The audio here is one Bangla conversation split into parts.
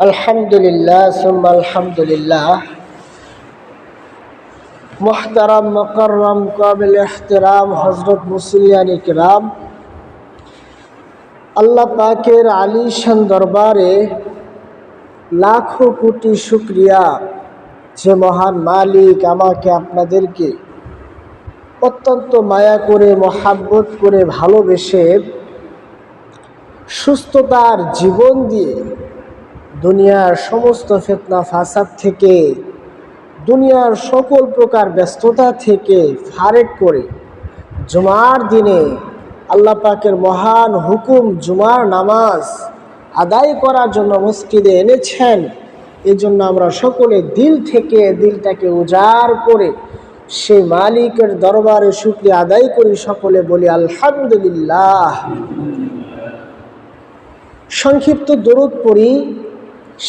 আলহামদুলিল্লাহ সুম্মা আলহামদুলিল্লাহ। মুহতারাম মুকাররম কাবিল ইহতিরাম হযরত মুসলিয়ান ইকরাম, আল্লাহ পাকের আলিশান দরবারে লাখো কোটি শুকরিয়া, যে মহান মালিক আমাকে আপনাদেরকে অত্যন্ত মায়া করে, মহাব্বত করে, ভালোবেসে সুস্থতার জীবন দিয়ে দুনিয়ার সমস্ত ফিতনা ফাসাদ থেকে, দুনিয়ার সকল প্রকার ব্যস্ততা থেকে ফারেক করে জুমার দিনে আল্লাহ পাকের মহান হুকুম জুমার নামাজ আদায় করার জন্য মসজিদে এনেছেন। এই জন্য আমরা সকলে দিল থেকে দিলটাকে উজাড় করে সেই মালিকের দরবারে শুকরিয়া আদায় করি, সকলে বলি আলহামদুলিল্লাহ। সংক্ষিপ্ত দরুদ পড়ি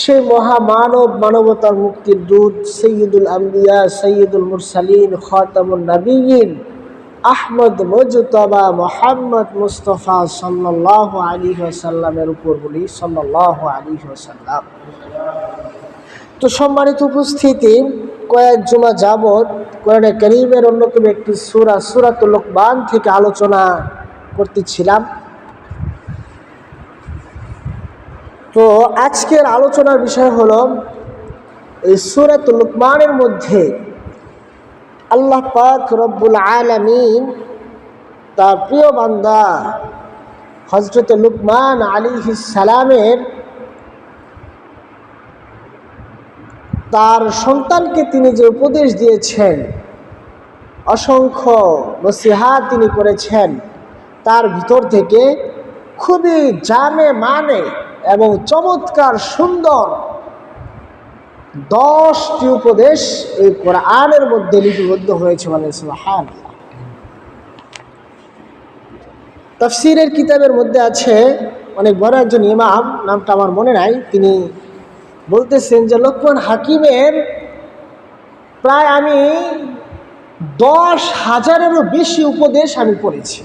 সেই মহামানব, মানবতার মুক্তির দূত, সৈয়দুল আম্বিয়া, সৈয়দুল মুরসালিন, খাতামুন নবিয়্যিন, আহমদ মুজতবা মুহাম্মদ মুস্তাফা সাল্লাল্লাহু আলাইহি ওয়াসাল্লামের উপর বলি সাল্লাল্লাহু আলাইহি ওয়াসাল্লাম। তো সম্মানিত উপস্থিতি, কয়েক জুমা যাবৎ কোরআনে কারীমের অন্যতম একটি সূরা সূরাতুল লুকমান থেকে আলোচনা করতেছিলাম। তো আজকের আলোচনার বিষয় হলো এই সূরাতুল লুকমানের মধ্যে আল্লাহ পাক রব্বুল আলামিন তার প্রিয় বান্দা হযরত লুকমান আলাইহিস সালামের তার সন্তানকে তিনি যে উপদেশ দিয়েছেন, অসংখ্য নসিহত তিনি করেছেন, তার ভিতর থেকে খুবই জানে মানে এবং চমৎকার সুন্দর 10টি উপদেশ এই কোরআনের মধ্যে লিপিবদ্ধ হয়েছে। মানে সুবহানাল্লাহ। তাফসীরের কিতাবের মধ্যে আছে, অনেক বড় একজন ইমাম, নামটা আমার মনে নাই, তিনি বলতেছেন যে লোকমান হাকিমের প্রায় আমি 10,000-এরও বেশি উপদেশ আমি পড়েছি।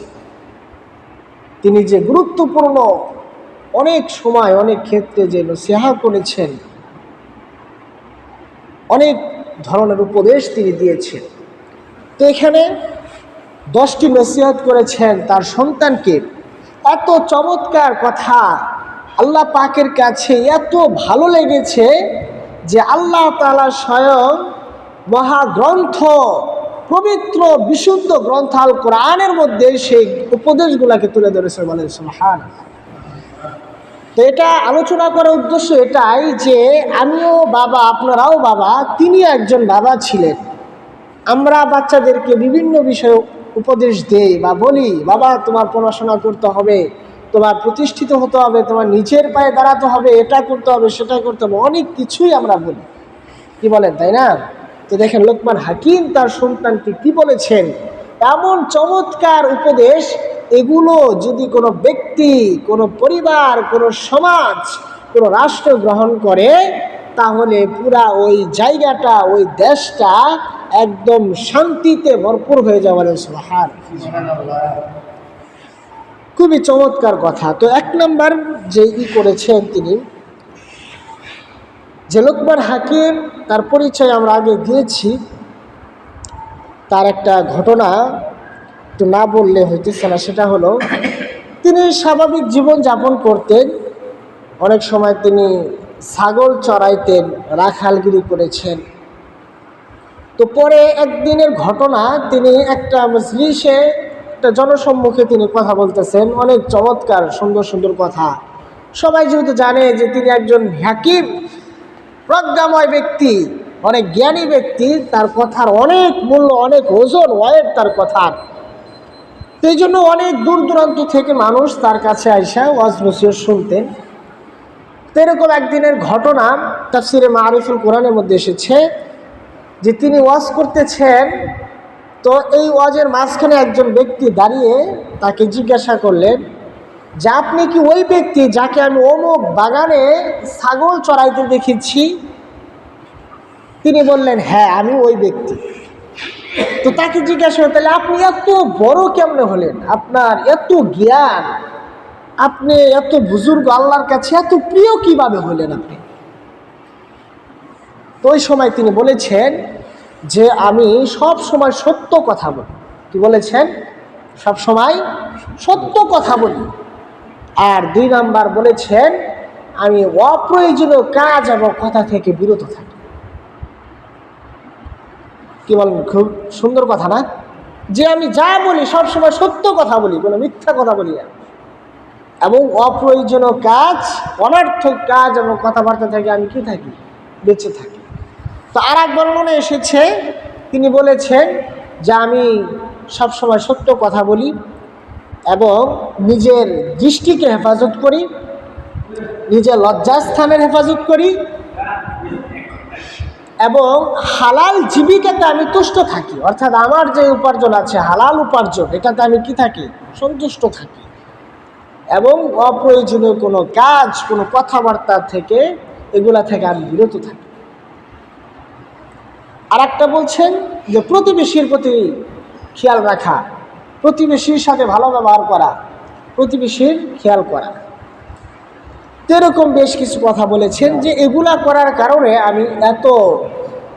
তিনি যে গুরুত্বপূর্ণ অনেক সময় অনেক ক্ষেত্রে যে নসিহত করেছেন, অনেক ধরনের উপদেশ তিনি দিয়েছেন। তো এখানে 10টি নসিহত করেছেন তার সন্তানকে। এত চমৎকার কথা আল্লাহ পাকের কাছে এত ভালো লেগেছে যে আল্লাহ তাআলা স্বয়ং মহাগ্রন্থ, পবিত্র বিশুদ্ধ গ্রন্থ আল কোরআনের মধ্যে সেই উপদেশগুলোকে তুলে ধরেছে। বলেন সুবহানাল্লাহ। তো এটা আলোচনা করার উদ্দেশ্য এটাই যে আমিও বাবা, আপনারাও বাবা, তিনি একজন বাবা ছিলেন। আমরা বাচ্চাদেরকে বিভিন্ন বিষয়ে উপদেশ দেই বা বলি, বাবা তোমার পড়াশোনা করতে হবে, তোমার প্রতিষ্ঠিত হতে হবে, তোমার নিজের পায়ে দাঁড়াতে হবে, এটা করতে হবে, সেটা করতে হবে, অনেক কিছুই আমরা বলি, কি বলেন, তাই না? তো দেখেন লোকমান হাকিম তার সন্তানকে কি বলেছেন, এমন চমৎকার উপদেশ। এগুলো যদি কোনো ব্যক্তি, কোনো পরিবার, কোনো সমাজ, কোনো রাষ্ট্র গ্রহণ করে, তাহলে পুরা ওই জায়গাটা, ওই দেশটা একদম শান্তিতে ভরপুর হয়ে যাবে। সুবহানাল্লাহ। খুবই চমৎকার কথা। তো 1 নম্বর যে করেছেন তিনি, যে লোকমান হাকিম, তার পরিচয় আমরা আগে দিয়েছি। তার একটা ঘটনা একটু না বললে হইতেছে না, সেটা হলো তিনি স্বাভাবিক জীবন যাপন করতেন। অনেক সময় তিনি ছাগল চড়াইতেন, রাখালগিরি করেছেন। তো পরে একদিনের ঘটনা, তিনি একটা মজলিসে, একটা জনসম্মুখে তিনি কথা বলতেছেন, অনেক চমৎকার সুন্দর সুন্দর কথা। সবাই যেহেতু জানে যে তিনি একজন হাকিম, প্রজ্ঞাময় ব্যক্তি, অনেক জ্ঞানী ব্যক্তি, তার কথার অনেক মূল্য, অনেক ওজন, ওয়েট তার কথার। তো এই জন্য অনেক দূর দূরান্ত থেকে মানুষ তার কাছে আইসা ওয়াজ নসিহত শুনতেন। তো এরকম একদিনের ঘটনা তাফসীরে মারিফুল কোরআনের মধ্যে এসেছে যে তিনি ওয়াজ করতেছেন। তো এই ওয়াজের মাঝখানে একজন ব্যক্তি দাঁড়িয়ে তাকে জিজ্ঞাসা করলেন যে আপনি কি ওই ব্যক্তি যাকে আমি অমুক বাগানে ছাগল চড়াইতে দেখেছি? তিনি বললেন, হ্যাঁ আমি ওই ব্যক্তি। তো তাকে জিজ্ঞাসা করতে, তাহলে আপনি এত বড় কেমনে হলেন, আপনার এত জ্ঞান, আপনি এত বুজুর্গ, আল্লাহর কাছে এত প্রিয় কিভাবে হলেন আপনি? তো ওই সময় তিনি বলেছেন যে আমি সব সময় সত্য কথা বলি। কি বলেছেন? সব সময় সত্য কথা বলি। আর 2 নাম্বার বলেছেন আমি অপ্রয়োজনীয় কাজ এবং কথা থেকে বিরত থাকি। কি বলেন? খুব সুন্দর কথা না? যে আমি যা বলি সব সময় সত্য কথা বলি, কোনো মিথ্যা কথা বলি না, এবং অপ্রয়োজনীয় কাজ, অনর্থক কাজ এবং কথাবার্তা থেকে আমি কি থাকি? বেঁচে থাকি। তো আর এক বর্ণনা এসেছে, তিনি বলেছেন যে আমি সবসময় সত্য কথা বলি এবং নিজের দৃষ্টিকে হেফাজত করি, নিজের লজ্জাস্থানের হেফাজত করি এবং হালাল জীবিকাতে আমি তুষ্ট থাকি। অর্থাৎ আমার যে উপার্জন আছে, হালাল উপার্জন, এটাতে আমি কি থাকি? সন্তুষ্ট থাকি। এবং অপ্রয়োজনীয় কোনো কাজ, কোনো কথাবার্তা থেকে, এগুলা থেকে আমি বিরত থাকি। আর একটা বলছেন যে প্রতিবেশীর প্রতি খেয়াল রাখা, প্রতিবেশীর সাথে ভালো ব্যবহার করা, প্রতিবেশীর খেয়াল করা। এরকম বেশ কিছু কথা বলেছেন যে এগুলা করার কারণে আমি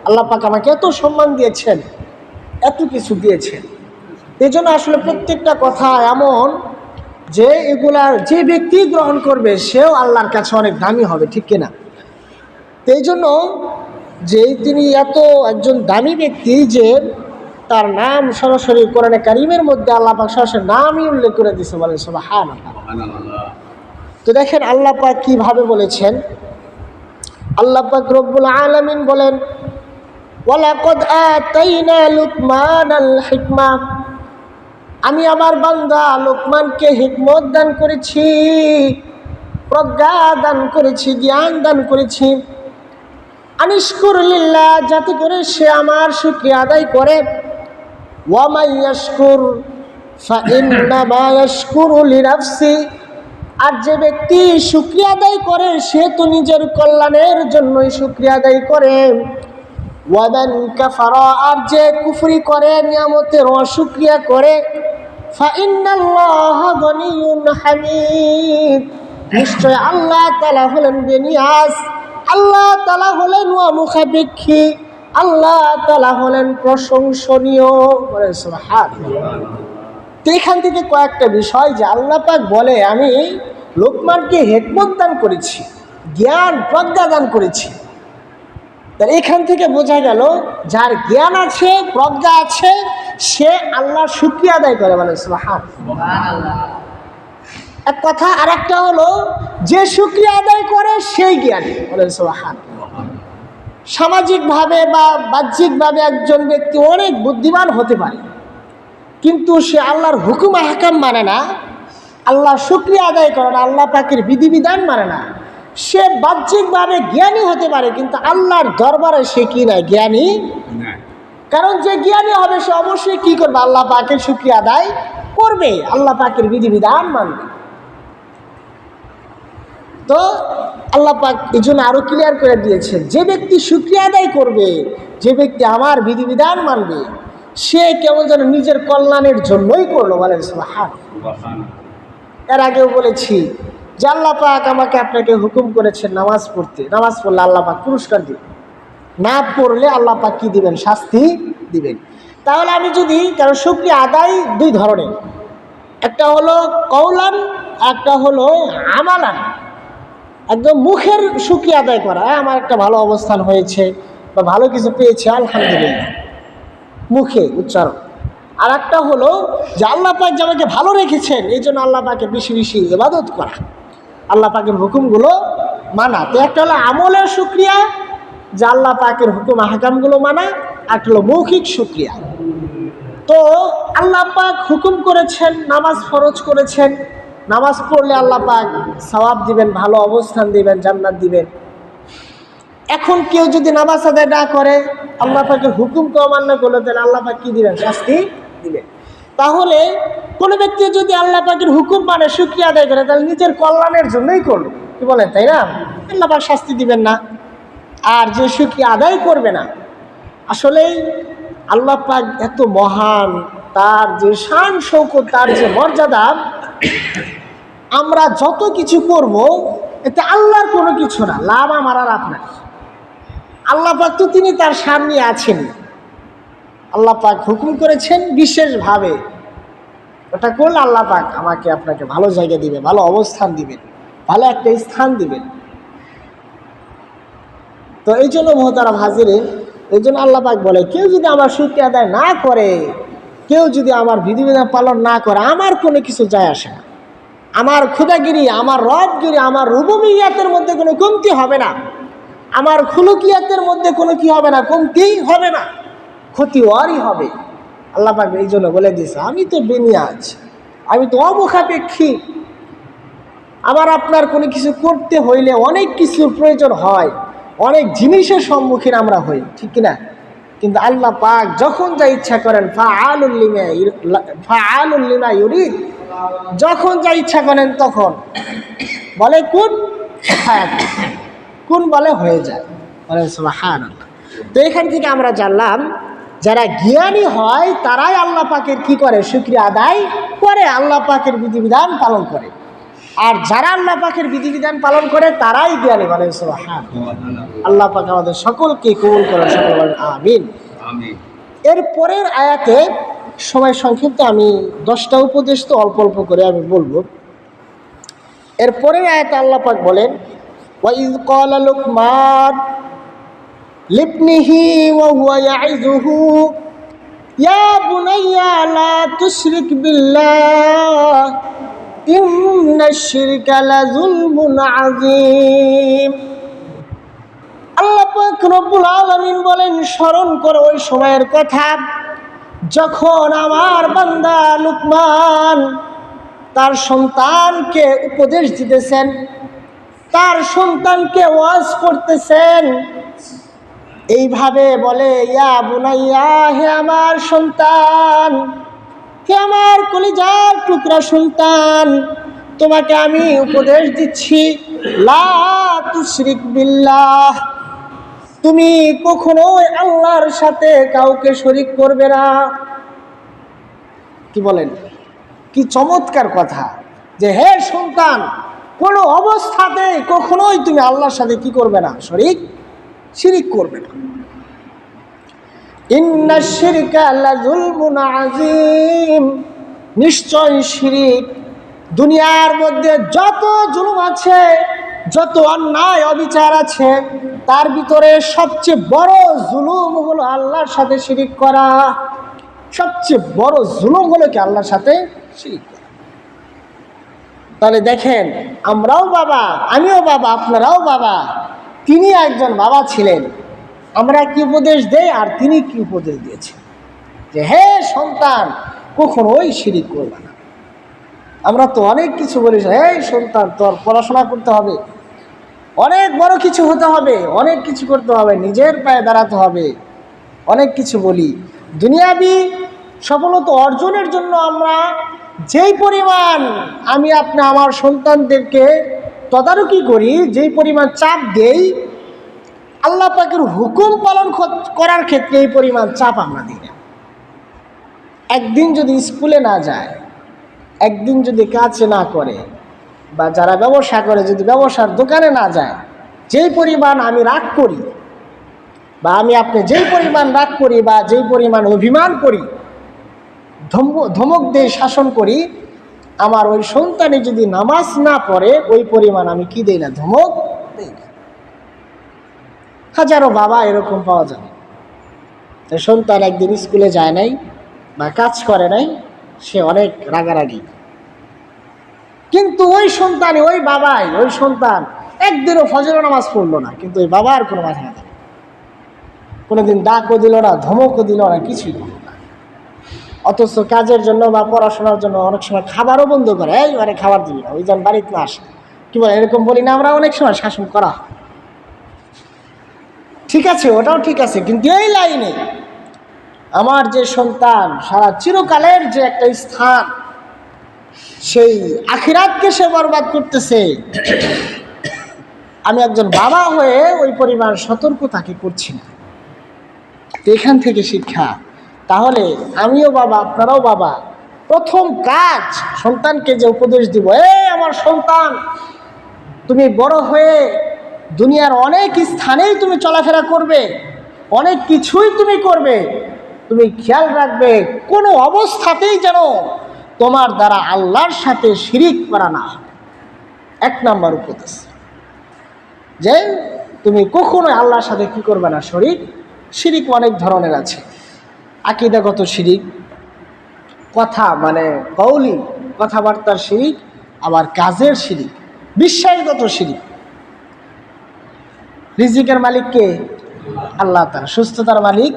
আল্লাহ পাক আমাকে এত সম্মান দিয়েছেন, এত কিছু দিয়েছেন। এই জন্য আসলে প্রত্যেকটা কথা এমন যে এগুলার যে ব্যক্তি গ্রহণ করবে সেও আল্লাহর কাছে অনেক দামি হবে, ঠিক কিনা? এই জন্য যে তিনি এত একজন দামি ব্যক্তি যে তার নাম সরাসরি কোরআনে কারিমের মধ্যে আল্লাহ পাক সরাসরি নামই উল্লেখ করে দিয়েছে, বলেন সুবহানাল্লাহ। তো দেখেন আল্লাহ পাক কিভাবে বলেছেন। আল্লাহ পাক রব্বুল আলামিন বলেন ওয়ালাকাদ আতাইনা লুকমানাল হিকমা, আমি আমার বান্দা লোকমানকে হিকমত দান করেছি, প্রজ্ঞা দান করেছি, জ্ঞান দান করেছি। আনিশকুর লিল্লাহ, যাতে করে সে আমার শুকরিয়া আদায় করে। ওয়া মান ইয়াশকুর ফাইন্নামা ইয়াশকুরু লিনাফসি, আর যে ব্যক্তি শুকরিয়া আদায় করে সে তো নিজের কল্যাণের জন্যই শুকরিয়া আদায় করে। ওয়া মান কাফারা, আর যে কুফরি করে, নিয়ামতের অশুকরিয়া করে, ফাইন্নাল্লাহা গনিয়্যুন হামিদ, নিশ্চয় আল্লাহ তাআলা হলেন বেনিয়াজ, আল্লাহ তাআলা হলেন মুখাপেক্ষী, আল্লাহ তাআলা হলেন প্রশংসনীয়। বলেন সুবহানাল্লাহ। তো এখান থেকে কয়েকটা বিষয় যে আল্লাহ পাক বলে আমি লোকমানকে হিকমত দান করেছি, জ্ঞান প্রজ্ঞা দান করেছি। তার এখান থেকে বোঝা গেল যার জ্ঞান আছে, প্রজ্ঞা আছে, সে আল্লাহর শুকরিয়া আদায় করে। বলেন সুবহানাল্লাহ। এক কথা। আর একটা হলো যে শুকরিয়া আদায় করে সেই জ্ঞানী। বলেন সুবহানাল্লাহ। সামাজিকভাবে বা বাহ্যিকভাবে একজন ব্যক্তি অনেক বুদ্ধিমান হতে পারে, কিন্তু সে আল্লাহর হুকুম আহকাম মানে না, আল্লাহর শুকরিয়া আদায় করে না, আল্লাহ পাকের বিধিবিধান মানে না। সে বাহ্যিকভাবে জ্ঞানী হতে পারে, কিন্তু আল্লাহর দরবারে সে কি নাই? জ্ঞানী। কারণ যে জ্ঞানী হবে সে অবশ্যই কি করবে? আল্লাহ পাকের শুকরিয়া আদায় করবে, আল্লাহ পাকের বিধিবিধান মানবে। তো আল্লাহ পাক এই জন্য আরো ক্লিয়ার করে দিয়েছেন, যে ব্যক্তি শুকরিয়া আদায় করবে, যে ব্যক্তি আমার বিধিবিধান মানবে, সে কেবল যেন নিজের কল্যাণের জন্যই করলো। বলেন সুবহানাল্লাহ। এর আগেও বলেছি যে আল্লাহ পাক আমাকে আপনাকে হুকুম করেছেন নামাজ পড়তে, নামাজ পড়লে আল্লাহ পাক পুরস্কার দিবেন, না পড়লে আল্লাহ পাক কি দিবেন? শাস্তি দিবেন। তাহলে আমি যদি, কারণ শুকরিয়া আদায় 2 ধরনের, একটা হলো কওলান, একটা হলো আমালান। একদম মুখের শুকরিয়া আদায় করা, আমার একটা ভালো অবস্থান হয়েছে বা ভালো কিছু পেয়েছে আলহামদুলিল্লাহ, মুখে উচ্চারণ। আর একটা হলো যে আল্লাহ পাক যে আমাকে ভালো রেখেছেন এই জন্য আল্লাহ পাকে বেশি বেশি ইবাদত করা, আল্লাহ পাকের হুকুমগুলো মানা। তো একটা হলো আমলের শুকরিয়া, যে আল্লাহ পাকের হুকুম আহকামগুলো মানা, আর একটা হলো মৌখিক শুকরিয়া। তো আল্লাহ পাক হুকুম করেছেন, নামাজ ফরজ করেছেন, নামাজ পড়লে আল্লাহ পাক সওয়াব দিবেন, ভালো অবস্থান দিবেন, জান্নাত দিবেন। এখন কেউ যদি নামাজ আদায় না করে, আল্লাহ পাকের হুকুমকে অমান্য করলে, তাহলে আল্লাহ পাক কি দিবেন? শাস্তি দিবেন। তাহলে কোনো ব্যক্তি যদি আল্লাহ পাকের হুকুম মানে শুকরিয়া আদায় করে, তাহলে নিজের কল্যাণের জন্যই করলো, কি বলেন, তাই না? আল্লাহ পাক শাস্তি দিবেন না। আর যে শুকরিয়া আদায় করবে না, আসলেই আল্লাহ পাক এত মহান, তার যে শান শৌকত, তার যে মর্যাদা, আমরা যত কিছু করব এতে আল্লাহর কোনো কিছু না, লাভ আমার আর আপনার। আল্লাহ পাক তো তিনি তার সামনে আছেন, আল্লাহ পাক হুকুম করেছেন বিশেষভাবে, ওটা করলে আল্লাহ পাক আমাকে আপনাকে ভালো জায়গা দিবেন, ভালো অবস্থান দিবেন, ভালো একটা স্থান দিবেন। তো এই জন্য মহতারাম হাজিরিন, এই জন্য আল্লাহ পাক বলে কেউ যদি আমার শুকরিয়া আদায় না করে, কেউ যদি আমার বিধিবিধান পালন না করে, আমার কোনো কিছু যায় আসে না। আমার খুদাগিরি, আমার রবগিরি, আমার রুবুবিয়াতের মধ্যে কোনো কমতি হবে না, আমার খুলুকিয়াতের মধ্যে কোনো কি হবে না, কমতি হবে না, ক্ষতি ওরই হবে। আল্লাহ পাক এই জন্য বলে দিয়েছে আমি তো বেনিয়াজ, আমি তো অমুখাপেক্ষী। আবার আপনার কোনো কিছু করতে হইলে অনেক কিছুর প্রয়োজন হয়, অনেক জিনিসের সম্মুখীন আমরা হই, ঠিক কিনা? কিন্তু আল্লাহ পাক যখন যা ইচ্ছা করেন, ফাআলুল লিমা ইউরিদ, যখন যা ইচ্ছা করেন তখন বলে কুন ফায়াকুন, কুন বলে হয়ে যায়, বলে সুবহানাল্লাহ। তো এখান থেকে আমরা জানলাম যারা জ্ঞানী হয় তারাই আল্লাহ পাকের কি করে, শুকরিয়া আদায় করে, আল্লাহ পাকের বিধিবিধান পালন করে। আর যারা আল্লাহ পাকের বিধিবিধান পালন করে তারাই জ্ঞানী, বলেন সুবহানাল্লাহ। আল্লাহ পাক আমাদের সকলকে কবুল করেন, সকল বলেন আমিন। এর পরের আয়াতে সময় সংক্ষিপ্ত, আমি 10টা উপদেশ তো অল্প অল্প করে আমি বলবো। এর পরের আয়াতে আল্লাহ পাক বলেন ওয়াইয ক্বালা লুকমান লিবনিহি ওয়া হুয়া ইয়াইযুহু ইয়া বুনাইয়া লা তুশরিক বিল্লাহ ইন্নাশ শিরকা লাযুলমুন আযীম। আল্লাহ পাক রব্বুল আলামিন বলেন স্মরণ করো ওই সময়ের কথা যখন আমার বান্দা লুকমান তার সন্তানকে উপদেশ দিতেছেন, তার সন্তানকে ওয়াজ করতেছেন, এইভাবে বলে ইয়া বুনাইয়া, হে আমার সন্তান, হে আমার কলিজার টুকরা সন্তান, তোমাকে আমি উপদেশ দিচ্ছি লা তুশরিক বিল্লাহ, তুমি কখনোই আল্লাহর সাথে কাউকে শরীক করবে না। কি বলেন, কি চমৎকার কথা, যে হে সন্তান কোনো অবস্থাতেই কখনোই তুমি আল্লাহর সাথে কি করবে না, শিরিক করবে না। ইন্নাশ শিরকা লাযুলমুন আযীম, নিশ্চয় শিরিক, দুনিয়ার মধ্যে যত জুলুম আছে, যত অন্যায় অবিচার আছে, তার ভিতরে সবচেয়ে বড় জুলুম হলো আল্লাহর সাথে শিরিক করা। সবচেয়ে বড় জুলুম হলো কি আল্লাহর সাথে শিরিক করা। তাহলে দেখেন, আমরাও বাবা, আমিও বাবা, আপনারাও বাবা, তিনি একজন বাবা ছিলেন, আমরা কি উপদেশ দেই আর তিনি কি উপদেশ দিয়েছেন, যে হে সন্তান কখনোই শিরিক করবে না। আমরা তো অনেক কিছু বলি, হে সন্তান তোর পড়াশোনা করতে হবে, অনেক বড় কিছু হতে হবে, অনেক কিছু করতে হবে, নিজের পায়ে দাঁড়াতে হবে, অনেক কিছু বলি। দুনিয়াবি সফলতা অর্জনের জন্য আমরা যেই পরিমাণ আমি আমার সন্তানদেরকে তদারকি করি, যেই পরিমাণ চাপ দেই, আল্লাহ পাকের হুকুম পালন করার ক্ষেত্রে এই পরিমাণ চাপ আমরা দিই না। একদিন যদি স্কুলে না যায়, একদিন যদি কাজ না করে, বা যারা ব্যবসা করে যদি ব্যবসার দোকানে না যায়, যেই পরিমাণ আমি রাগ করি, বা আপনি যেই পরিমাণ রাগ করি, বা যেই পরিমাণ অভিমান করি, ধমক দিয়ে শাসন করি, আমার ওই সন্তানে যদি নামাজ না পড়ে ওই পরিমাণ আমি কি দেই না, ধমক দেই না। হাজারো বাবা এরকম পাওয়া যাবে, সন্তান একদিন স্কুলে যায় নাই বা কাজ করে নাই, সে অনেক রাগারাগি, কিন্তু ওই সন্তানই, ওই বাবাই, ওই সন্তান একদিনও ফজর নামাজ পড়লো না, কিন্তু ওই বাবার কোনো মাথা ব্যথা নেই, কোনোদিন ডাকও দিল না, ধমকও দিল না, কিছুই দিল না। অথচ কাজের জন্য বা পড়াশোনার জন্য অনেক সময় খাবারও বন্ধ করে, এই মানে খাবার দিবি না, ওই যেন বাড়িতে না আসে, কি বলে এরকম বলি না আমরা, অনেক সময় শাসন করা। ঠিক আছে, ওটাও ঠিক আছে, কিন্তু এই লাইনে আমার যে সন্তান সারা চিরকালের যে একটা স্থান, সেই আখিরাতকে সে বরবাদ করতেছে, আমি একজন বাবা হয়ে ওই পরিমাণ সতর্ক তাকে করছি না। এখান থেকে শিক্ষা, তাহলে আমিও বাবা, আপনারাও বাবা, প্রথম কাজ সন্তানকে যে উপদেশ দিব, আমার সন্তান তুমি বড় হয়ে দুনিয়ার অনেক স্থানেই তুমি চলাফেরা করবে, অনেক কিছুই তুমি করবে, তুমি খেয়াল রাখবে কোনো অবস্থাতেই যেন তোমার দ্বারা আল্লাহর সাথে শিরিক করা না হয়। 1 নম্বর উপদেশ যে তুমি কখনোই আল্লাহর সাথে কি করবে না, শিরিক অনেক ধরনের আছে। আকীদাগত শিরিক, কথা মানে কওলি কথাবার্তার শিরিক, আবার কাজের শিরিক, বিশ্বাসগত শিরিক। রিজিকের মালিক কে? আল্লাহ তাআলা। সুস্থতার মালিক,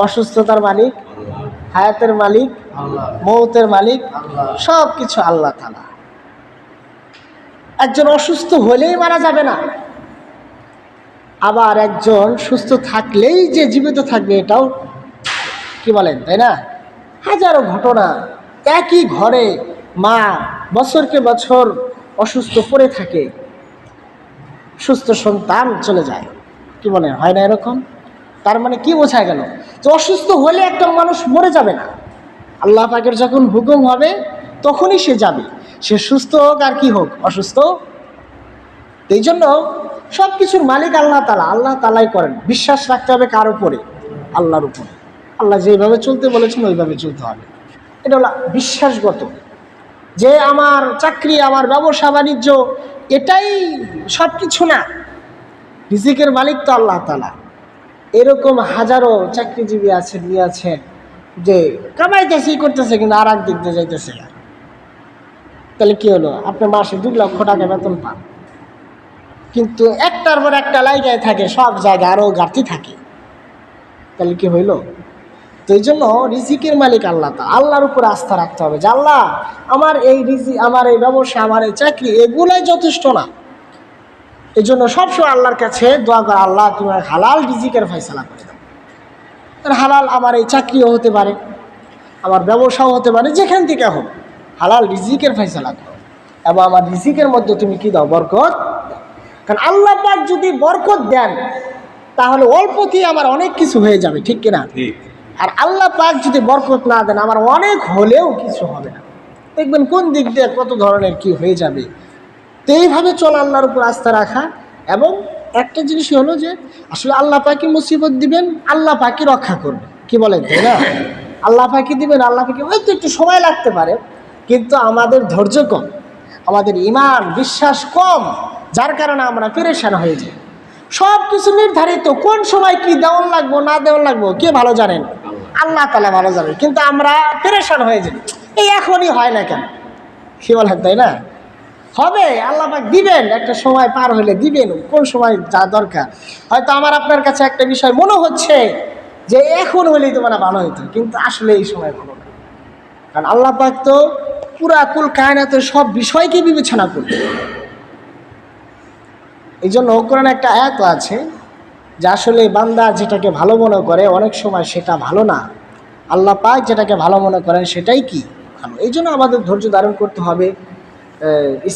অসুস্থতার মালিক, হায়াতের মালিক, মৌতের মালিক, সব কিছু আল্লাহ তাআলা। একজন অসুস্থ হলেই মারা যাবে না, আবার একজন সুস্থ থাকলেই যে জীবিত থাকবে এটাও কি বলেন, তাই না? হাজারো ঘটনা। একই ঘরে মা বছরকে বছর অসুস্থ পড়ে থাকে, সুস্থ সন্তান চলে যায়, কি বলেন, হয় না এরকম? তার মানে কি বোঝা গেল? যে অসুস্থ হলে একটা মানুষ মরে যাবে না, আল্লাহ পাকের যখন হুকুম হবে তখনই সে যাবে, সে সুস্থ হোক আর কি হোক, অসুস্থ। এই জন্য সব কিছুর মালিক আল্লাহ তাআলা, আল্লাহ তাআলাই করেন। বিশ্বাস রাখতে হবে কার উপরে? আল্লাহর উপরে। আল্লাহ যেভাবে চলতে বলেছেন ওইভাবে চলতে হবে, এটা হলো বিশ্বাসগত। যে আমার চাকরি, আমার ব্যবসা বাণিজ্য এটাই সব কিছু না, রিজিকের মালিক তো আল্লাহ তাআলা। এরকম হাজারো চাকরিজীবী আছেন, নিয়ে আছেন যে কামাইতেছে করতেছে কিন্তু আর এক দিক দিয়ে যাইতেছে। তাহলে কি হলো? আপনি মাসে 2 লক্ষ টাকা বেতন পান, কিন্তু একটার পর একটা লাইগায় থাকে, সব জায়গায় আরও ঘাটতি থাকে, তাহলে কি হইল? তো এই জন্য রিজিকের মালিক আল্লাহ তাআলা, আল্লাহর উপর আস্থা রাখতে হবে যে আল্লাহ আমার এই রিজিক, আমার এই ব্যবসা, আমার এই চাকরি এগুলাই যথেষ্ট না। এই জন্য সবসময় আল্লাহর কাছে দোয়া করে, আল্লাহ তুমি হালাল রিজিকের ফয়সালা করে দাও। হালাল আমার এই চাকরিও হতে পারে, আমার ব্যবসাও হতে পারে, যেখান থেকে হোক হালাল রিজিকের ফয়সালা করো, এবং আমার রিজিকের মধ্যে তুমি কি দাও? বরকত। কারণ আল্লাহ পাক যদি বরকত দেন তাহলে অল্পতেই আমার অনেক কিছু হয়ে যাবে, ঠিক কিনা? আর আল্লাহ পাক যদি বরকত না দেন আমার অনেক হলেও কিছু হবে না। দেখবেন কোন দিক দিয়ে কত ধরনের কি হয়ে যাবে। তো এইভাবে চলা, আল্লাহর উপর আস্থা রাখা। এবং একটা জিনিস হলো যে আসলে আল্লাহ পাকই মুসিবত দিবেন, আল্লাহ পাকই রক্ষা করবেন, কি বলেন, তাই না? আল্লাহ পাকই দিবেন, আল্লাহ পাকই, হয়তো একটু সময় লাগতে পারে, কিন্তু আমাদের ধৈর্য কম, আমাদের ঈমান বিশ্বাস কম, যার কারণে আমরা পেরেশান হয়ে যাই। সব কিছু নির্ধারিত, কোন সময় কি দেওয়ান লাগবো না দেওয়ান লাগবো কে ভালো জানেন? আল্লাহ তাআলা ভালো জানেন। কিন্তু আমরা পেরেশান হয়ে যাই, এই এখনই হয় না কেন, কি বলেন, তাই না? হবে, আল্লাহ পাক দিবেন, একটা সময় পার হলে দিবেন, কোন সময় যা দরকার। হয়তো আমার আপনার কাছে একটা বিষয় মনে হচ্ছে যে এখন হলেই তো মানে ভালো হইতো, কিন্তু আসলে এই সময় ভালো না। কারণ আল্লাহ পাক তো পুরা কুল কায়নাতের সব বিষয়কে বিবেচনা করবে। এই জন্য কোরআনে একটা আয়াত আছে যে আসলে বান্দা যেটাকে ভালো মনে করে অনেক সময় সেটা ভালো না, আল্লাহ পাক যেটাকে ভালো মনে করেন সেটাই কি ভালো। এই জন্য আমাদের ধৈর্য ধারণ করতে হবে,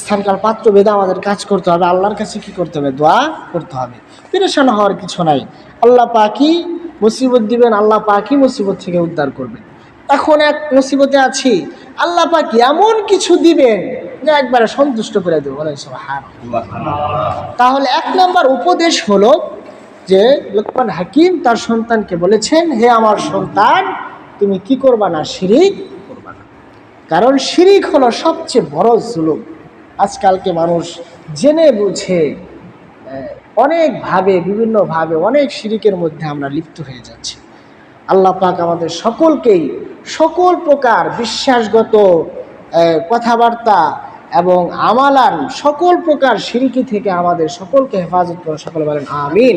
স্থানকাল পাত্র ভেদে আমাদের কাজ করতে হবে, আল্লাহর কাছে কি করতে হবে? দোয়া করতে হবে। পেরেশান হওয়ার কিছু নাই, আল্লাহ পাকই মুসিবত দিবেন, আল্লাহ পাকই মুসিবত থেকে উদ্ধার করবেন। এখন এক মুসিবতে আছি, আল্লাহ পাক এমন কিছু দিবেন যে একবারে সন্তুষ্ট করে দেবো, বলেন সুবহানাল্লাহ। তাহলে 1 নম্বর উপদেশ হলো যে লোকমান হাকিম তার সন্তানকে বলেছেন, হে আমার সন্তান, তুমি কি করবা না? শিরিক করবা না। কারণ শিরিক হলো সবচেয়ে বড় জুলুম। আজকালকে মানুষ জেনে বুঝে অনেকভাবে, বিভিন্নভাবে অনেক শিরিকের মধ্যে আমরা লিপ্ত হয়ে যাচ্ছি। আল্লাহ পাক আমাদের সকলকেই সকল প্রকার বিশ্বাসগত কথাবার্তা এবং আমালান সকল প্রকার শিরিকি থেকে আমাদের সকলকে হেফাজত করে, সকলে বলেন আমিন।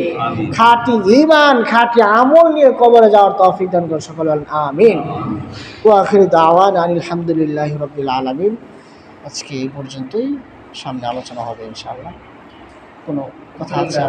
খাঁটি ঈমান, খাঁটি আমল নিয়ে কবরে যাওয়ার তৌফিক দান করে, সকলে বলেন আমিন। ওয়া আখিরু দাওয়ানা আলহামদুলিল্লাহি রাব্বিল আলামিন। আজকে এই পর্যন্তই, সামনে আলোচনা হবে ইনশাআল্লাহ। কোনো কথা আছে?